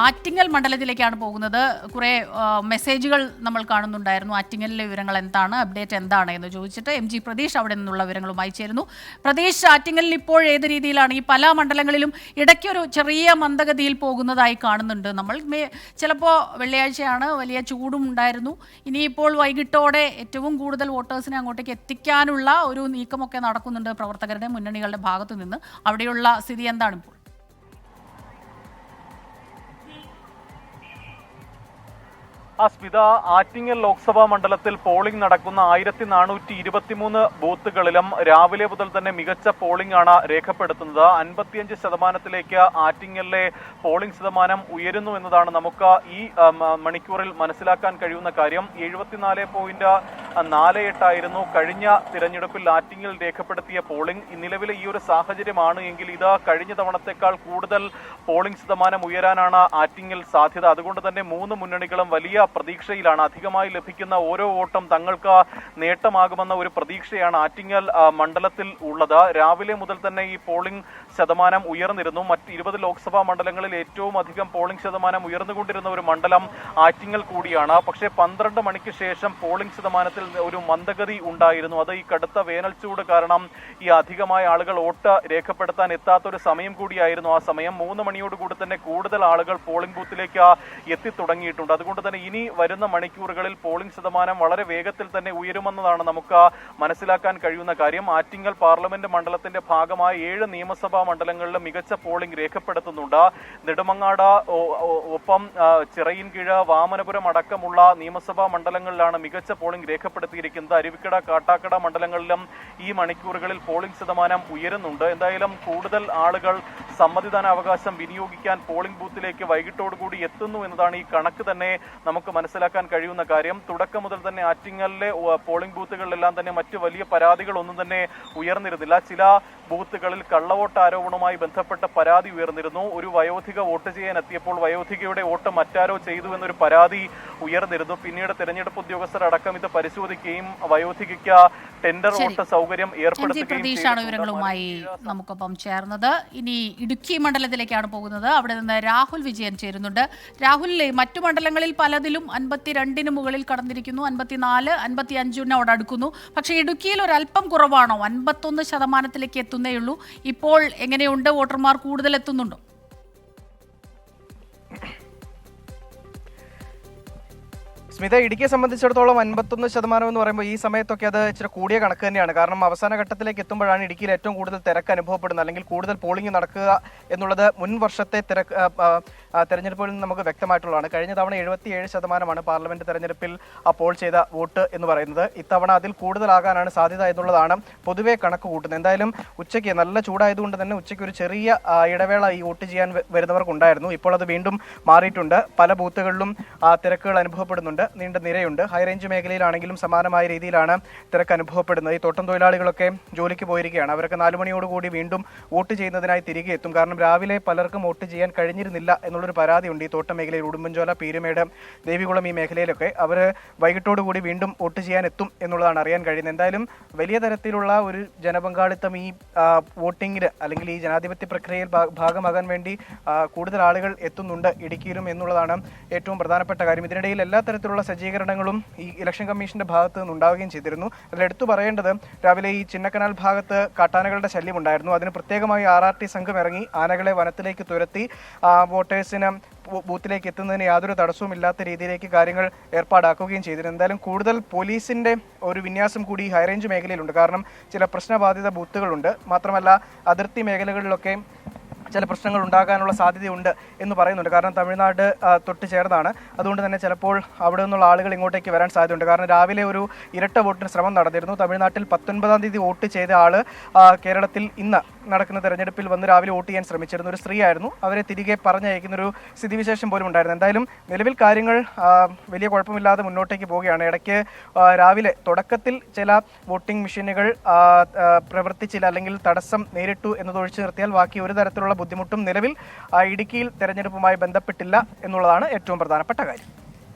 ആറ്റിങ്ങൽ മണ്ഡലത്തിലേക്കാണ് പോകുന്നത്. കുറേ മെസ്സേജുകൾ നമ്മൾ കാണുന്നുണ്ടായിരുന്നു. ആറ്റിങ്ങലിലെ വിവരങ്ങൾ എന്താണ്, അപ്ഡേറ്റ് എന്താണ് എന്ന് ചോദിച്ചിട്ട് MG പ്രതീഷ് അവിടെ നിന്നുള്ള വിവരങ്ങളുമായി ചേരുന്നു. പ്രതീഷ്, ആറ്റിങ്ങലിൽ ഇപ്പോൾ ഏത് രീതിയിലാണ്? ഈ പല മണ്ഡലങ്ങളിലും ഇടയ്ക്കൊരു ചെറിയ മന്ദഗതിയിൽ പോകുന്നതായി കാണുന്നുണ്ട്. നമ്മൾ ചിലപ്പോൾ വെള്ളിയാഴ്ചയാണ്, വലിയ ചൂടും ഉണ്ടായിരുന്നു. ഇനിയിപ്പോൾ വൈകിട്ടോടെ ഏറ്റവും കൂടുതൽ വോട്ടേഴ്സിനെ അങ്ങോട്ടേക്ക് എത്തിക്കാനുള്ള ഒരു നീക്കമൊക്കെ നടക്കുന്നുണ്ട് പ്രവർത്തകരുടെ, മുന്നണികളുടെ ഭാഗത്തു നിന്ന്. അവിടെയുള്ള സ്ഥിതി എന്താണ് ഇപ്പോൾ? സ്മിത, ആറ്റിങ്ങൽ ലോക്സഭാ മണ്ഡലത്തിൽ പോളിംഗ് നടക്കുന്ന 1423 ബൂത്തുകളിലും രാവിലെ മുതൽ തന്നെ മികച്ച പോളിംഗ് ആണ് രേഖപ്പെടുത്തുന്നത്. 55% ആറ്റിങ്ങലിലെ പോളിംഗ് ശതമാനം ഉയരുന്നു എന്നതാണ് നമുക്ക് ഈ മണിക്കൂറിൽ മനസ്സിലാക്കാൻ കഴിയുന്ന കാര്യം. 74.48 കഴിഞ്ഞ തിരഞ്ഞെടുപ്പിൽ ആറ്റിങ്ങൽ രേഖപ്പെടുത്തിയ പോളിംഗ്. നിലവിലെ ഈ ഒരു സാഹചര്യമാണ് എങ്കിൽ ഇത് കഴിഞ്ഞ തവണത്തേക്കാൾ കൂടുതൽ പോളിംഗ് ശതമാനം ഉയരാനാണ് ആറ്റിങ്ങൽ സാധ്യത. അതുകൊണ്ട് തന്നെ മൂന്ന് മുന്നണികളും വലിയ പ്രതീക്ഷയിലാണ്. അധികമായി ലഭിക്കുന്ന ഓരോ വോട്ടും തങ്ങൾക്ക് നേട്ടമാകുമെന്ന ഒരു പ്രതീക്ഷയാണ് ആറ്റിങ്ങൽ മണ്ഡലത്തിൽ ഉള്ളത്. രാവിലെ മുതൽ തന്നെ ഈ പോളിംഗ് ശതമാനം ഉയർന്നിരുന്നു. മറ്റ് 20 ലോക്സഭാ മണ്ഡലങ്ങളിൽ ഏറ്റവും അധികം പോളിംഗ് ശതമാനം ഉയർന്നുകൊണ്ടിരുന്ന ഒരു മണ്ഡലം ആറ്റിങ്ങൽ കൂടിയാണ്. പക്ഷേ 12 മണിക്ക് ശേഷം പോളിംഗ് ശതമാനത്തിൽ ഒരു മന്ദഗതി ഉണ്ടായിരുന്നു. അത് ഈ കടുത്ത വേനൽച്ചൂട് കാരണം ഈ അധികമായ ആളുകൾ വോട്ട് രേഖപ്പെടുത്താൻ എത്താത്തൊരു സമയം കൂടിയായിരുന്നു ആ സമയം. 3 മണിയോടുകൂടി തന്നെ കൂടുതൽ ആളുകൾ പോളിംഗ് ബൂത്തിലേക്ക് എത്തിത്തുടങ്ങിയിട്ടുണ്ട്. അതുകൊണ്ട് തന്നെ ഇനി വരുന്ന മണിക്കൂറുകളിൽ പോളിംഗ് ശതമാനം വളരെ വേഗത്തിൽ തന്നെ ഉയരുമെന്നതാണ് നമുക്ക് മനസ്സിലാക്കാൻ കഴിയുന്ന കാര്യം. ആറ്റിങ്ങൽ പാർലമെന്റ് മണ്ഡലത്തിന്റെ ഭാഗമായ 7 നിയമസഭാ മണ്ഡലങ്ങളിലും മികച്ച പോളിംഗ് രേഖപ്പെടുത്തുന്നുണ്ട്. നെടുമങ്ങാട്, ഒപ്പം ചിറയിൻകീഴ്, വാമനപുരം അടക്കമുള്ള നിയമസഭാ മണ്ഡലങ്ങളിലാണ് മികച്ച പോളിംഗ് രേഖപ്പെടുത്തിയിരിക്കുന്നത്. അരുവിക്കട, കാട്ടാക്കട മണ്ഡലങ്ങളിലും ഈ മണിക്കൂറുകളിൽ പോളിംഗ് ശതമാനം ഉയരുന്നുണ്ട്. എന്തായാലും കൂടുതൽ ആളുകൾ സമ്മതിദാനാവകാശം വിനിയോഗിക്കാൻ പോളിംഗ് ബൂത്തിലേക്ക് വൈകിട്ടോടുകൂടി എത്തുന്നു എന്നതാണ് ഈ കണക്ക് തന്നെ നമുക്ക് മനസ്സിലാക്കാൻ കഴിയുന്ന കാര്യം. തുടക്കം മുതൽ തന്നെ ആറ്റിങ്ങലിലെ പോളിംഗ് ബൂത്തുകളിലെല്ലാം തന്നെ മറ്റു വലിയ പരാതികളൊന്നും തന്നെ ഉയർന്നിരുന്നില്ല. ചില ബൂത്തുകളിൽ കള്ളവോട്ട് ആരോപണവുമായി ബന്ധപ്പെട്ട പരാതി ഉയർന്നിരുന്നു. ഒരു വയോധിക വോട്ട് ചെയ്യാൻ എത്തിയപ്പോൾ വയോധികയുടെ വോട്ട് മറ്റാരോ ചെയ്തു എന്നൊരു പരാതി ഉയർന്നിരുന്നു. പിന്നീട് തെരഞ്ഞെടുപ്പ് ഉദ്യോഗസ്ഥർ അടക്കം ഇത് പരിശോധിക്കുകയും വയോധികയ്ക്ക് ടെൻഡർ വോട്ട് സൗകര്യം ഏർപ്പെടുത്തുകയും വിവരങ്ങളുമായി നമുക്കൊപ്പം ചേർന്നത്. ഇനി ഇടുക്കി മണ്ഡലത്തിലേക്കാണ് പോകുന്നത്. അവിടെ നിന്ന് രാഹുൽ വിജയൻ ചേരുന്നുണ്ട്. രാഹുൽ, മറ്റു മണ്ഡലങ്ങളിൽ പലതിലും 52 മുകളിൽ കടന്നിരിക്കുന്നു, 54, 55 അടുക്കുന്നു. പക്ഷേ ഇടുക്കിയിൽ ഒരല്പം കുറവാണോ? 51% എത്തുന്നേയുള്ളൂ. ഇപ്പോൾ എങ്ങനെയുണ്ട്? വോട്ടർമാർ കൂടുതൽ എത്തുന്നുണ്ടോ? സ്മിത, ഇടുക്കിയെ സംബന്ധിച്ചിടത്തോളം 51% എന്ന് പറയുമ്പോൾ ഈ സമയത്തൊക്കെ അത് ഇച്ചിരി കൂടിയ കണക്ക് തന്നെയാണ്. കാരണം അവസാന ഘട്ടത്തിലേക്ക് എത്തുമ്പോഴാണ് ഇടുക്കിയിൽ ഏറ്റവും കൂടുതൽ തിരക്ക് അനുഭവപ്പെടുന്നത്, അല്ലെങ്കിൽ കൂടുതൽ പോളിംഗ് നടക്കുക എന്നുള്ളത് മുൻ വർഷത്തെ തെരഞ്ഞെടുപ്പുകളിൽ നിന്ന് നമുക്ക് വ്യക്തമായിട്ടുള്ളതാണ്. കഴിഞ്ഞ തവണ 77% പാർലമെന്റ് തെരഞ്ഞെടുപ്പിൽ പോൾ ചെയ്ത വോട്ട് എന്ന് പറയുന്നത്. ഇത്തവണ അതിൽ കൂടുതലാകാനാണ് സാധ്യത എന്നുള്ളതാണ് പൊതുവെ കണക്ക് കൂട്ടുന്നത്. എന്തായാലും ഉച്ചയ്ക്ക് നല്ല ചൂടായതുകൊണ്ട് തന്നെ ഉച്ചയ്ക്ക് ഒരു ചെറിയ ഇടവേള ഈ വോട്ട് ചെയ്യാൻ വരുന്നവർക്കുണ്ടായിരുന്നു. ഇപ്പോൾ അത് വീണ്ടും മാറിയിട്ടുണ്ട്. പല ബൂത്തുകളിലും തിരക്കുകൾ അനുഭവപ്പെടുന്നുണ്ട്. നീണ്ട നിരയുണ്ട്. ഹൈറേഞ്ച് മേഖലയിലാണെങ്കിലും സമാനമായ രീതിയിലാണ് തിരക്ക് അനുഭവപ്പെടുന്നത്. ഈ തോട്ടം തൊഴിലാളികളൊക്കെ ജോലിക്ക് പോയിരിക്കുകയാണ്. അവരൊക്കെ 4 മണിയോടുകൂടി വീണ്ടും വോട്ട് ചെയ്യുന്നതിനായി തിരികെ എത്തും. കാരണം രാവിലെ പലർക്കും വോട്ട് ചെയ്യാൻ കഴിഞ്ഞിരുന്നില്ല എന്നുള്ളൊരു പരാതിയുണ്ട്. ഈ തോട്ടം മേഖലയിൽ ഉടുമ്പൻചോല, പീരുമേട്, ദേവികുളം ഈ മേഖലയിലൊക്കെ അവർ വൈകിട്ടോടുകൂടി വീണ്ടും വോട്ട് ചെയ്യാൻ എത്തും എന്നുള്ളതാണ് അറിയാൻ കഴിയുന്നത്. എന്തായാലും വലിയ തരത്തിലുള്ള ഒരു ജനപങ്കാളിത്തം ഈ വോട്ടിങ്ങിന്, അല്ലെങ്കിൽ ഈ ജനാധിപത്യ പ്രക്രിയയിൽ ഭാഗമാകാൻ വേണ്ടി കൂടുതൽ ആളുകൾ എത്തുന്നുണ്ട് ഇടുക്കിയിലും എന്നുള്ളതാണ് ഏറ്റവും പ്രധാനപ്പെട്ട കാര്യം. ഇതിനിടയിൽ എല്ലാ തരത്തിലുള്ള സജ്ജീകരണങ്ങളും ഈ ഇലക്ഷൻ കമ്മീഷന്റെ ഭാഗത്ത് നിന്ന് ഉണ്ടാവുകയും ചെയ്തിരുന്നു. അതിലെടുത്തു പറയേണ്ടത്, രാവിലെ ഈ ചിന്നക്കനാൽ ഭാഗത്ത് കാട്ടാനകളുടെ ശല്യം ഉണ്ടായിരുന്നു. അതിന് പ്രത്യേകമായി RRT സംഘം ഇറങ്ങി ആനകളെ വനത്തിലേക്ക് തുരത്തി വോട്ടേഴ്സിന് ബൂത്തിലേക്ക് എത്തുന്നതിന് യാതൊരു തടസ്സവും ഇല്ലാത്ത രീതിയിലേക്ക് കാര്യങ്ങൾ ഏർപ്പാടാക്കുകയും ചെയ്തിരുന്നു. എന്തായാലും കൂടുതൽ പോലീസിന്റെ ഒരു വിന്യാസം കൂടി ഹൈറേഞ്ച് മേഖലയിലുണ്ട്. കാരണം ചില പ്രശ്നബാധിത ബൂത്തുകളുണ്ട്. മാത്രമല്ല അതിർത്തി മേഖലകളിലൊക്കെ ചില പ്രശ്നങ്ങൾ ഉണ്ടാകാനുള്ള സാധ്യതയുണ്ട് എന്ന് പറയുന്നുണ്ട്. കാരണം തമിഴ്നാട് തൊട്ട് ചേർന്നാണ്. അതുകൊണ്ട് തന്നെ ചിലപ്പോൾ അവിടെ നിന്നുള്ള ആളുകൾ ഇങ്ങോട്ടേക്ക് വരാൻ സാധ്യതയുണ്ട്. കാരണം രാവിലെ ഒരു ഇരട്ട വോട്ടിന് ശ്രമം നടന്നിരുന്നു. തമിഴ്നാട്ടിൽ 19-ാം തീയതി വോട്ട് ചെയ്ത ആള് കേരളത്തിൽ ഇന്ന് നടക്കുന്ന തെരഞ്ഞെടുപ്പിൽ വന്ന് രാവിലെ വോട്ട് ചെയ്യാൻ ശ്രമിച്ചിരുന്നു. ഒരു സ്ത്രീയായിരുന്നു. അവരെ തിരികെ പറഞ്ഞയക്കുന്നൊരു സ്ഥിതിവിശേഷം പോലും ഉണ്ടായിരുന്നു. എന്തായാലും നിലവിൽ കാര്യങ്ങൾ വലിയ കുഴപ്പമില്ലാതെ മുന്നോട്ടേക്ക് പോവുകയാണ്. ഇടയ്ക്ക് രാവിലെ തുടക്കത്തിൽ ചില വോട്ടിംഗ് മെഷീനുകൾ പ്രവർത്തിച്ചില്ല, അല്ലെങ്കിൽ തടസ്സം നേരിട്ടു എന്നതൊഴിച്ചു നിർത്തിയാൽ ബാക്കി ഒരു തരത്തിലുള്ള ബുദ്ധിമുട്ടും നിലവിൽ ഇടുക്കിയിൽ തെരഞ്ഞെടുപ്പുമായി ബന്ധപ്പെട്ടില്ല എന്നുള്ളതാണ് ഏറ്റവും പ്രധാനപ്പെട്ട കാര്യം.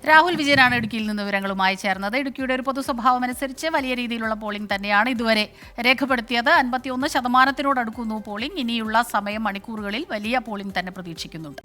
രാഹുൽ വിജയനാണ് ഇടുക്കിയിൽ നിന്ന് വിവരങ്ങളുമായി ചേർന്നത്. ഇടുക്കിയുടെ ഒരു പൊതുസ്വഭാവം അനുസരിച്ച് വലിയ രീതിയിലുള്ള പോളിംഗ് തന്നെയാണ് ഇതുവരെ രേഖപ്പെടുത്തിയത്. 51% അടുക്കുന്നു പോളിംഗ്. ഇനിയുള്ള സമയം, മണിക്കൂറുകളിൽ വലിയ പോളിംഗ് തന്നെ പ്രതീക്ഷിക്കുന്നുണ്ട്.